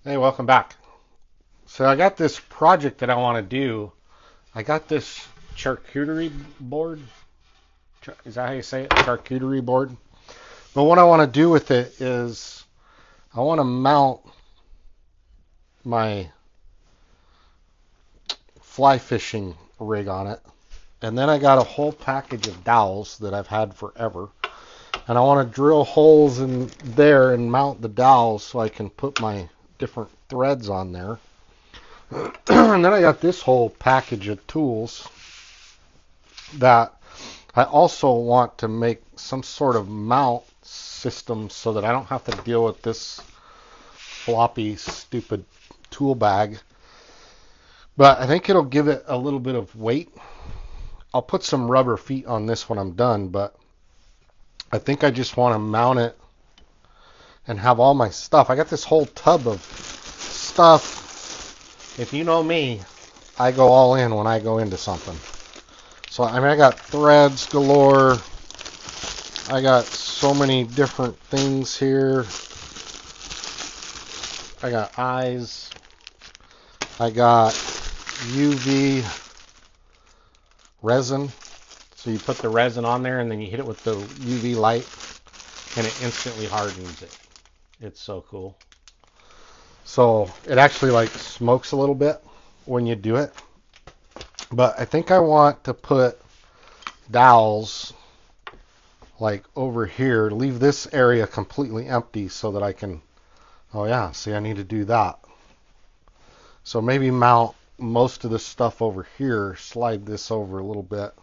Hey, welcome back. So I got this project that I want to do. I got this charcuterie board. Is that how you say it? Charcuterie board. But what I want to do with it is I want to mount my fly fishing rig on it. And then I got a whole package of dowels that I've had forever. And I want to drill holes in there and mount the dowels so I can put my different threads on there. And then I got this whole package of tools that I also want to make some sort of mount system so that I don't have to deal with this floppy, stupid tool bag. But I think it'll give it a little bit of weight. I'll put some rubber feet on this when I'm done, but I think I just want to mount it and have all my stuff. I got this whole tub of stuff. If you know me, I go all in when I go into something. So, I mean, I got threads galore. I got so many different things here. I got eyes. I got UV resin. So you put the resin on there and then you hit it with the UV light and it instantly hardens it. It's so cool. So it actually like smokes a little bit when you do it. But I think I want to put dowels like over here, leave this area completely empty so that I can, oh yeah, see, I need to do that. So maybe mount most of the stuff over here, slide this over a little bit,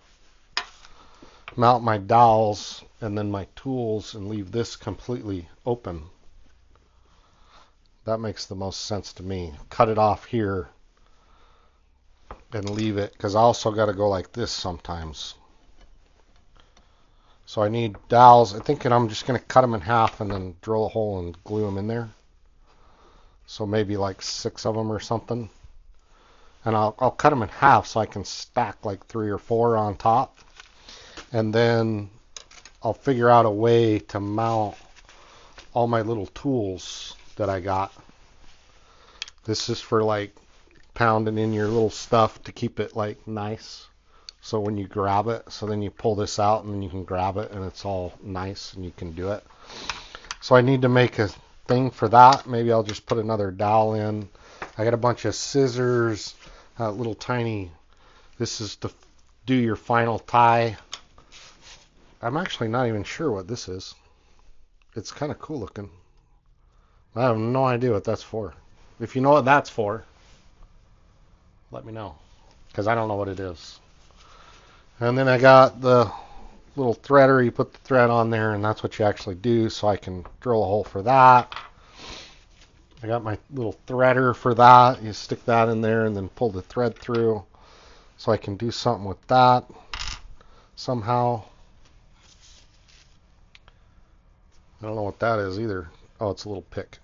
mount my dowels and then my tools and leave this completely open. That makes the most sense to me. Cut it off here and leave it, because I also got to go like this sometimes. So I need dowels. I'm thinking I'm just going to cut them in half and then drill a hole and glue them in there. So maybe like 6 of them or something. And I'll cut them in half so I can stack like 3 or 4 on top. And then I'll figure out a way to mount all my little tools that I got. This is for like pounding in your little stuff to keep it like nice. So when you grab it, so then you pull this out and then you can grab it and it's all nice and you can do it. So I need to make a thing for that. Maybe I'll just put another dowel in. I got a bunch of scissors, little tiny, this is to do your final tie. I'm actually not even sure what this is. It's kind of cool looking. I have no idea what that's for. If you know what that's for, let me know, because I don't know what it is. And then I got the little threader. You put the thread on there, and that's what you actually do, so I can drill a hole for that. I got my little threader for that. You stick that in there and then pull the thread through, so I can do something with that somehow. I don't know what that is either. Oh, it's a little pick.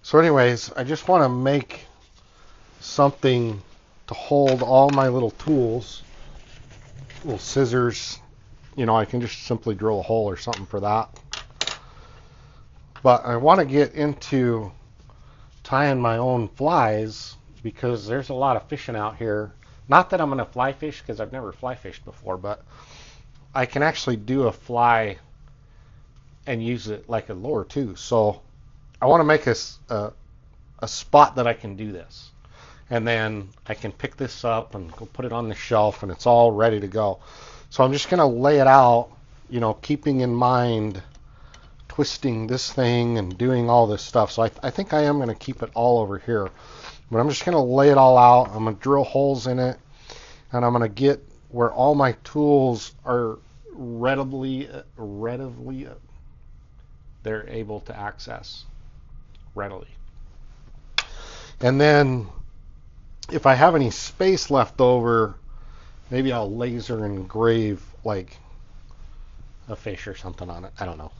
So anyways, I just want to make something to hold all my little tools, little scissors. You know, I can just simply drill a hole or something for that. But I want to get into tying my own flies because there's a lot of fishing out here. Not that I'm going to fly fish because I've never fly fished before, but I can actually do a fly and use it like a lure too. So I want to make a spot that I can do this. And then I can pick this up and go put it on the shelf and it's all ready to go. So I'm just going to lay it out, you know, keeping in mind twisting this thing and doing all this stuff. So I think I am going to keep it all over here. But I'm just going to lay it all out. I'm going to drill holes in it. And I'm going to get where all my tools are readily they're able to access readily. And then if I have any space left over, maybe I'll laser engrave like a fish or something on it. I don't know.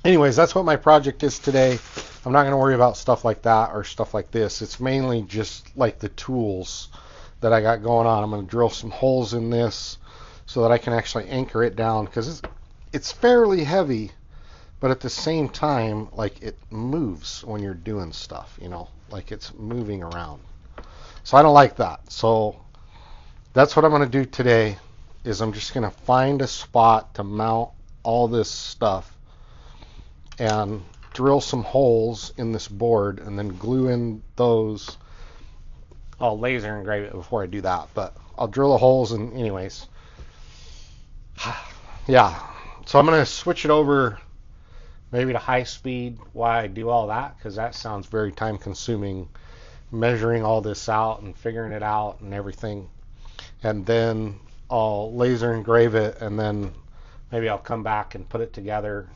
Anyways, that's what my project is today. I'm not going to worry about stuff like that or stuff like this. It's mainly just like the tools that I got going on. I'm going to drill some holes in this so that I can actually anchor it down because it's fairly heavy, but at the same time, like it moves when you're doing stuff, you know, like it's moving around. So I don't like that. So that's what I'm going to do today is I'm just going to find a spot to mount all this stuff and drill some holes in this board and then glue in those. I'll laser engrave it before I do that, but I'll drill the holes and anyways. Yeah, so I'm going to switch it over maybe to high speed while I do all that, because that sounds very time consuming, measuring all this out and figuring it out and everything. And then I'll laser engrave it, and then maybe I'll come back and put it together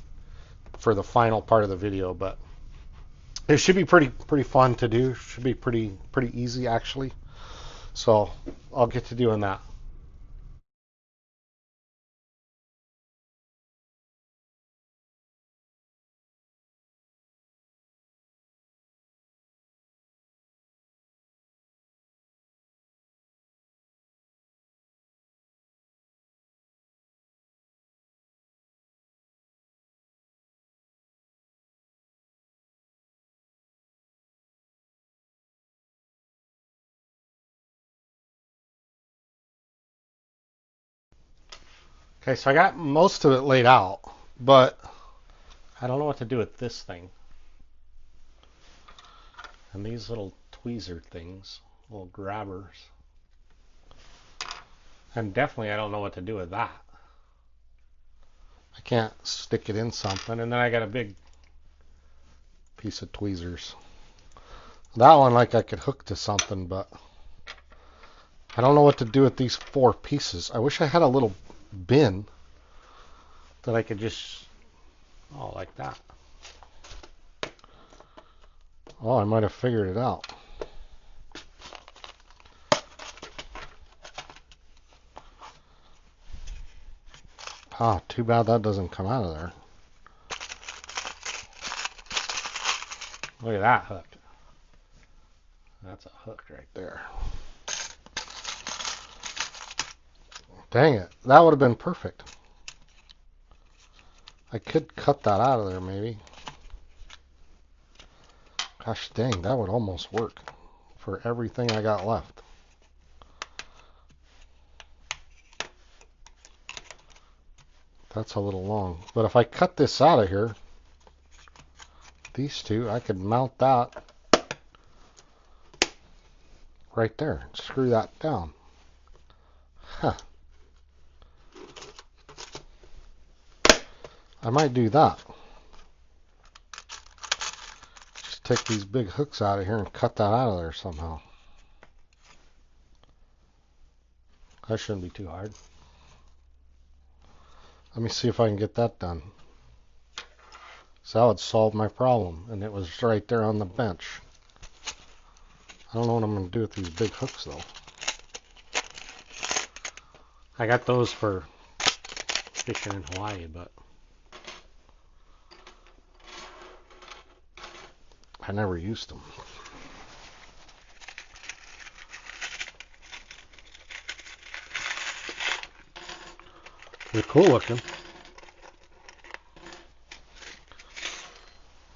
for the final part of the video. But it should be pretty fun to do. Should be pretty easy actually. So I'll get to doing that. Okay, so I got most of it laid out, but I don't know what to do with this thing. And these little tweezer things, little grabbers. And definitely I don't know what to do with that. I can't stick it in something, and then I got a big piece of tweezers. That one like I could hook to something, but I don't know what to do with these 4 pieces. I wish I had a little bin that I could just, oh, like that. Oh, I might have figured it out. Ah, too bad that doesn't come out of there. Look at that hook. That's a hook right there. Dang it. That would have been perfect. I could cut that out of there maybe. Gosh dang, that would almost work for everything I got left. That's a little long. But if I cut this out of here, these two, I could mount that right there. Screw that down. Huh. I might do that. Just take these big hooks out of here and cut that out of there somehow. That shouldn't be too hard. Let me see if I can get that done. So that would solve my problem, and it was right there on the bench. I don't know what I'm going to do with these big hooks though. I got those for fishing in Hawaii, but I never used them. They're cool looking.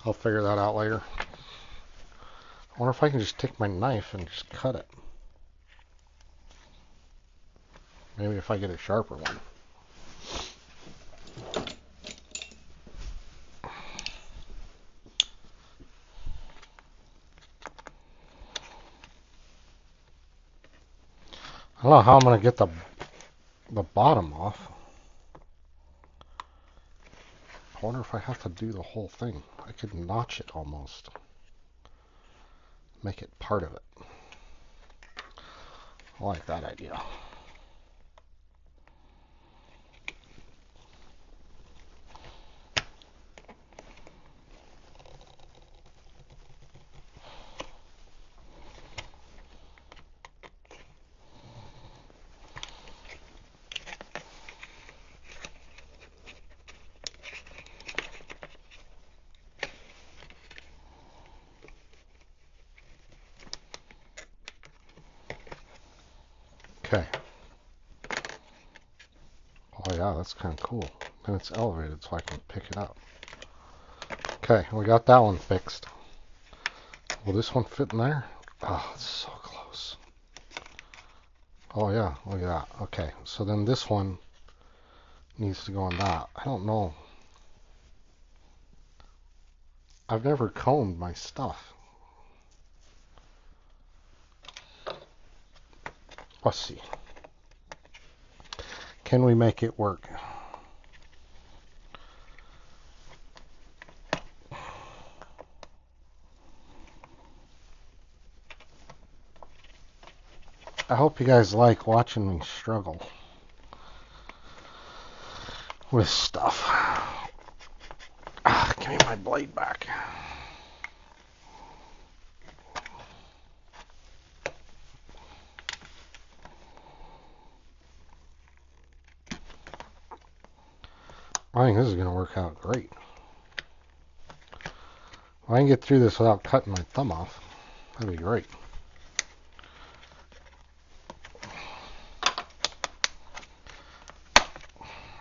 I'll figure that out later. I wonder if I can just take my knife and just cut it. Maybe if I get a sharper one. I don't know how I'm going to get the bottom off. I wonder if I have to do the whole thing. I could notch it almost. Make it part of it. I like that idea. Okay. Oh yeah, that's kind of cool. And it's elevated so I can pick it up. Okay, we got that one fixed. Will this one fit in there? Oh, it's so close. Oh yeah, look at that. Okay, so then this one needs to go on that. I don't know. I've never combed my stuff. Let's see. Can we make it work? I hope you guys like watching me struggle with stuff. Give me my blade back. I think this is going to work out great. If I can get through this without cutting my thumb off, that'd be great.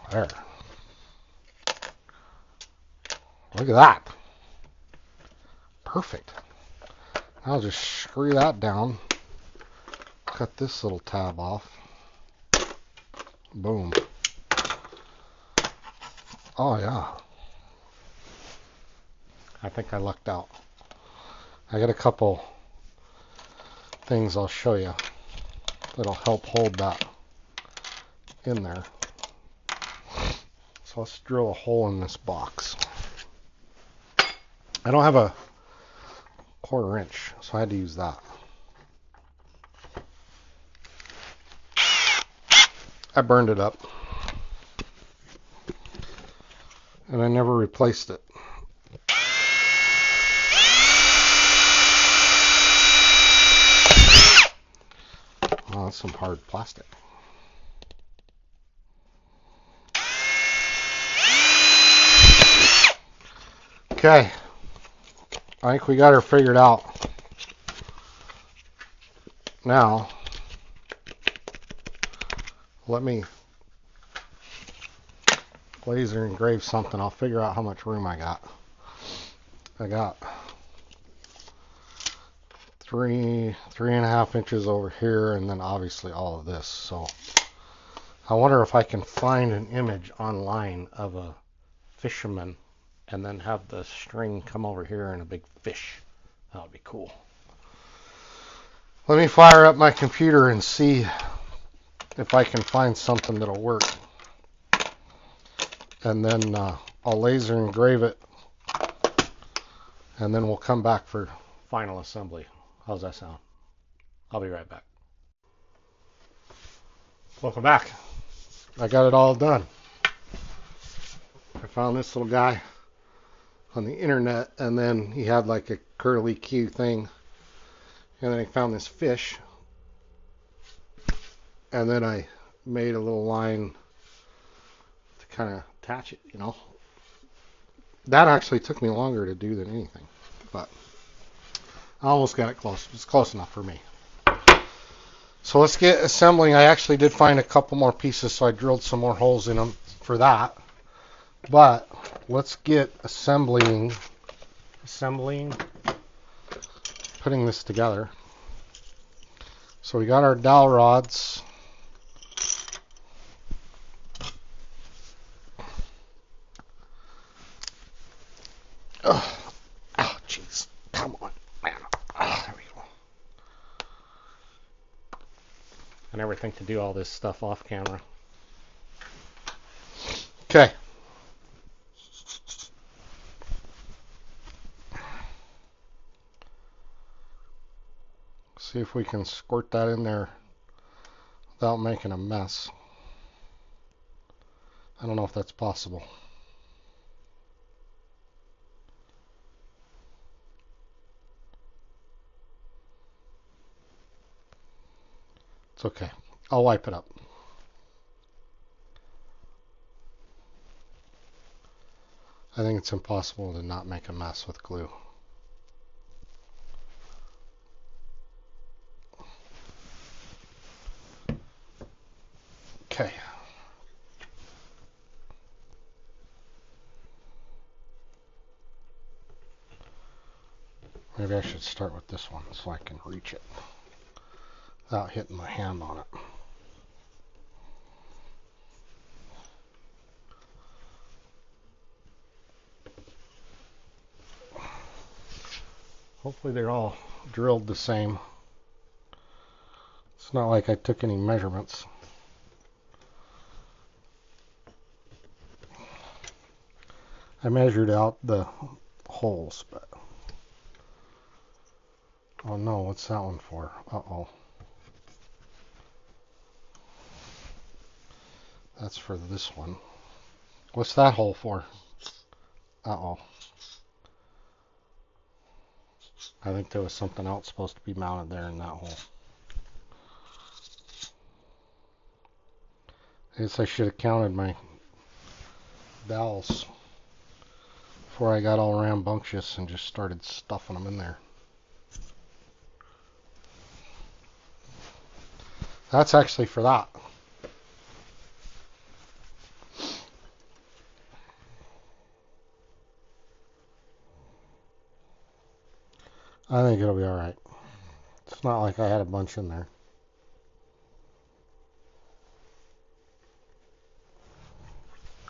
There. Look at that. Perfect. I'll just screw that down. Cut this little tab off. Boom. Oh yeah. I think I lucked out. I got a couple things I'll show you that'll help hold that in there. So let's drill a hole in this box. I don't have a 1/4 inch, so I had to use that. I burned it up. And I never replaced it. Oh, that's some hard plastic. Okay. I think we got her figured out. Now, let me laser engrave something. I'll figure out how much room I got. I got 3.5 inches over here, and then obviously all of this. So I wonder if I can find an image online of a fisherman and then have the string come over here and a big fish. That would be cool. Let me fire up my computer and see if I can find something that'll work. And then I'll laser engrave it, and then we'll come back for final assembly. How's that sound? I'll be right back. Welcome back. I got it all done. I found this little guy on the internet, and then he had like a curly Q thing, and then I found this fish, and then I made a little line to kind of attach it, you know. That actually took me longer to do than anything, but I almost got it close. It's close enough for me. So let's get assembling. I actually did find a couple more pieces, so I drilled some more holes in them for that. But let's get assembling, putting this together. So we got our dowel rods. Oh, jeez. Come on, man. Oh, there we go. I never think to do all this stuff off camera. Okay. See if we can squirt that in there without making a mess. I don't know if that's possible. It's okay. I'll wipe it up. I think it's impossible to not make a mess with glue. Okay. Maybe I should start with this one so I can reach it without hitting my hand on it. Hopefully they're all drilled the same. It's not like I took any measurements. I measured out the holes, but oh no, what's that one for? Uh-oh. That's for this one. What's that hole for? Uh-oh. I think there was something else supposed to be mounted there in that hole. I guess I should have counted my dowels before I got all rambunctious and just started stuffing them in there. That's actually for that. I think it'll be alright. It's not like I had a bunch in there.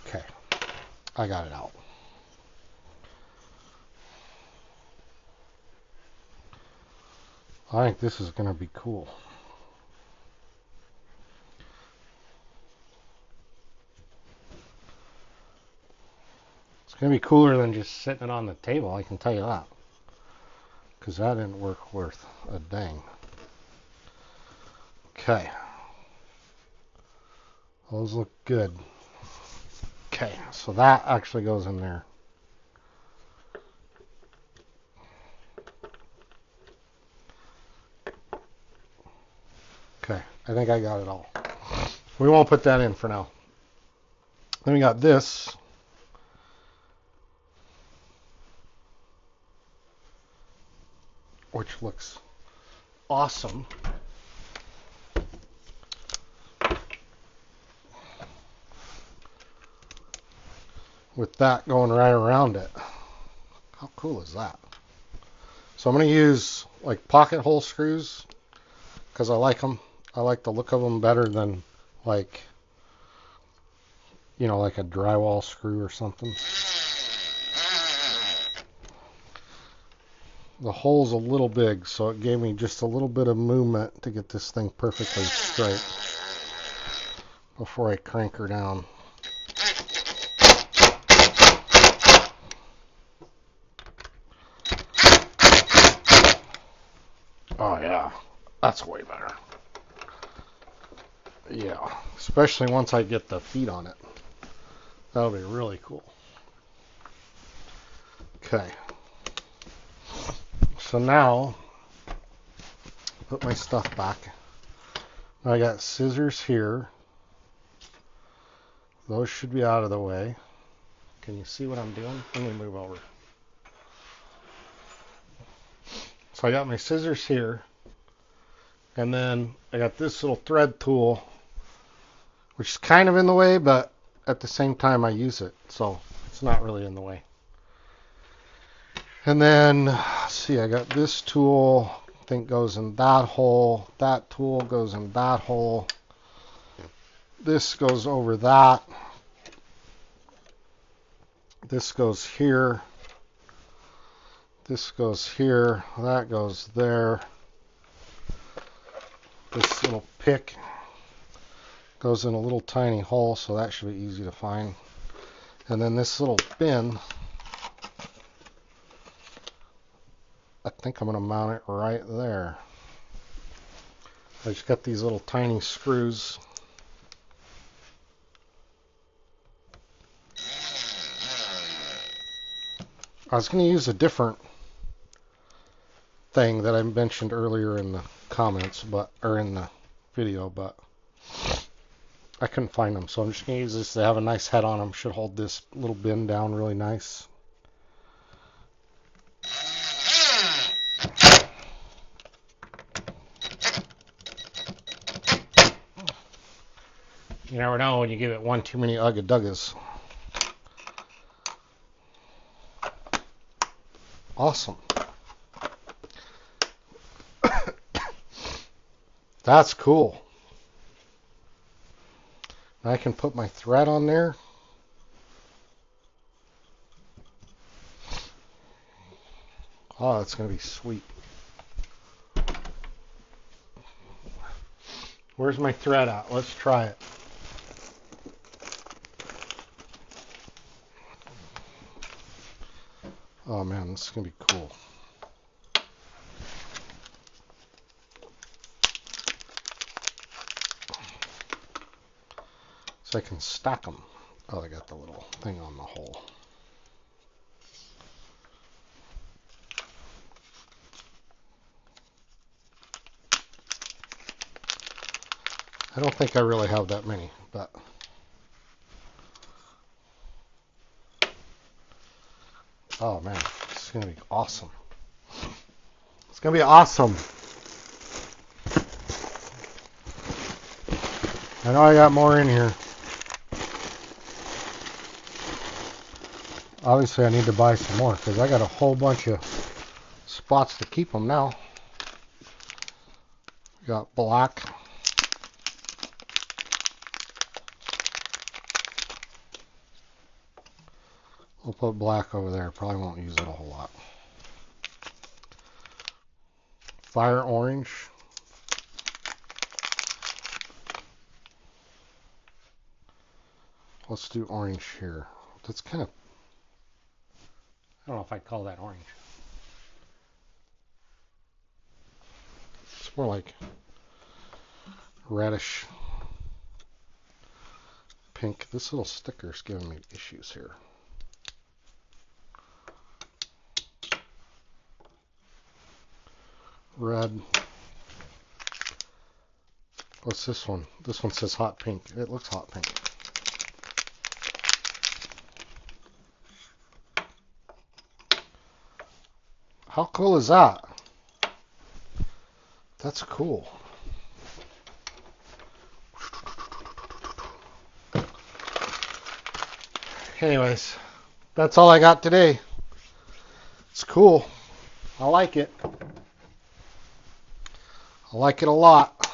Okay, I got it out. I think this is going to be cool. It's going to be cooler than just sitting it on the table, I can tell you that. Because that didn't work worth a dang. Okay. Those look good. Okay, so that actually goes in there. Okay, I think I got it all. We won't put that in for now. Then we got this. Which looks awesome. With that going right around it. How cool is that? So I'm going to use like pocket hole screws because I like them. I like the look of them better than like, you know, like a drywall screw or something. The hole's a little big, so it gave me just a little bit of movement to get this thing perfectly straight before I crank her down. Oh yeah, that's way better. Yeah, especially once I get the feet on it. That'll be really cool. Okay. So now, put my stuff back. I got scissors here. Those should be out of the way. Can you see what I'm doing? Let me move over. So I got my scissors here. And then I got this little thread tool, which is kind of in the way, but at the same time I use it. So it's not really in the way. And then, let's see, I got this tool, I think goes in that hole. That tool goes in that hole. This goes over that. This goes here. This goes here. That goes there. This little pick goes in a little tiny hole, so that should be easy to find. And then this little bin, I think I'm going to mount it right there. I just got these little tiny screws. I was going to use a different thing that I mentioned earlier in the comments, or in the video, but I couldn't find them, so I'm just going to use this. They have a nice head on them. Should hold this little bin down really nice. You never know when you give it one too many ugga-duggas. Awesome. That's cool. I can put my thread on there. Oh, that's going to be sweet. Where's my thread at? Let's try it. Oh man, this is going to be cool. So I can stack them. Oh, I got the little thing on the hole. I don't think I really have that many, but oh man, this is going to be awesome. It's going to be awesome. I know I got more in here. Obviously, I need to buy some more because I got a whole bunch of spots to keep them now. Got black. We'll put black over there. Probably won't use it a whole lot. Fire orange. Let's do orange here. That's kind of, I don't know if I'd call that orange. It's more like reddish pink. This little sticker's giving me issues here. Red. What's this one? This one says hot pink. It looks hot pink. How cool is that? That's cool. Anyways, that's all I got today. It's cool. I like it. I like it a lot.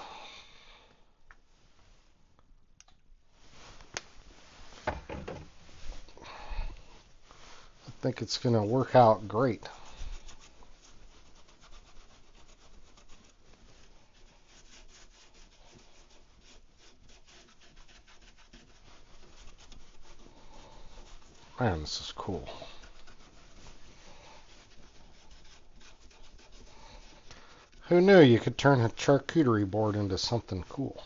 I think it's going to work out great. Man, this is cool. Who knew you could turn a charcuterie board into something cool?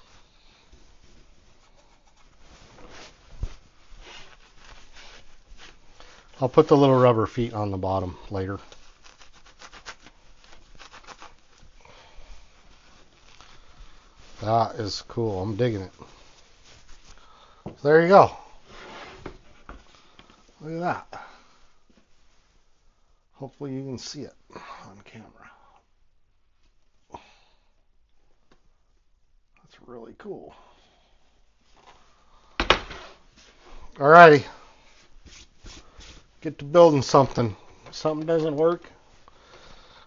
I'll put the little rubber feet on the bottom later. That is cool. I'm digging it. So there you go. Look at that. Hopefully you can see it on camera. That's really cool. Alrighty. Get to building something. If something doesn't work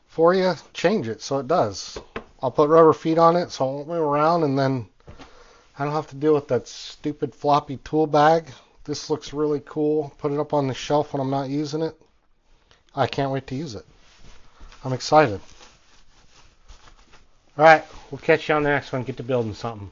for you, change it so it does. I'll put rubber feet on it so it won't move around, and then I don't have to deal with that stupid floppy tool bag. This looks really cool. Put it up on the shelf when I'm not using it. I can't wait to use it. I'm excited. Alright, we'll catch you on the next one. Get to building something.